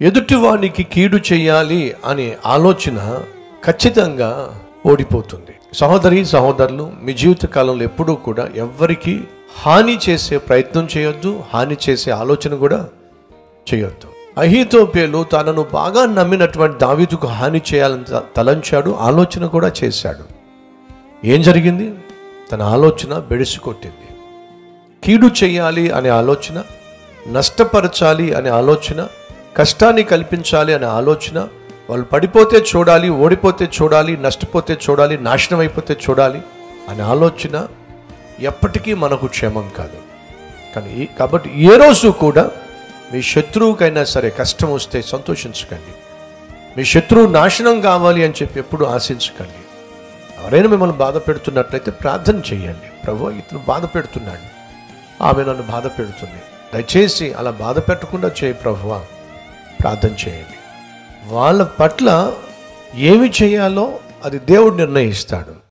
ఎదుటివానికి కీడు చేయాలి అనే ఆలోచన ఖచ్చితంగా ఓడిపోతుంది. సహోదరి సహోదరులు, మీ జీవిత కాలంలో ఎప్పుడూ కూడా ఎవ్వరికి హాని చేసే ప్రయత్నం చేయొద్దు, హాని చేసే ఆలోచన కూడా చేయొద్దు. అహీతోపేలు తనను బాగా నమ్మినటువంటి దావీదుకు హాని చేయాలని తలంచాడు, ఆలోచన కూడా చేశాడు. ఏం జరిగింది? తన ఆలోచన బెడిసి కొట్టింది. కీడు చేయాలి అనే ఆలోచన, నష్టపరచాలి అనే ఆలోచన, కష్టాన్ని కల్పించాలి అనే ఆలోచన, వాళ్ళు పడిపోతే చూడాలి, ఓడిపోతే చూడాలి, నష్టపోతే చూడాలి, నాశనం అయిపోతే చూడాలి అనే ఆలోచన ఎప్పటికీ మనకు క్షేమం కాదు. కాబట్టి ఏ రోజు కూడా మీ శత్రువుకైనా సరే కష్టం వస్తే సంతోషించకండి. మీ శత్రువు నాశనం కావాలి అని చెప్పి ఎప్పుడు ఆశించకండి. ఎవరైనా మిమ్మల్ని బాధ పెడుతున్నట్లయితే ప్రార్థన చేయండి. ప్రభువా, ఇతను బాధ పెడుతున్నాడు, ఆమె నన్ను బాధ పెడుతుంది, దయచేసి అలా బాధ పెట్టకుండా చేయి ప్రభువా, ప్రార్థన చేయండి. వాళ్ళ పట్ల ఏమి చేయాలో అది దేవుడు నిర్ణయిస్తాడు.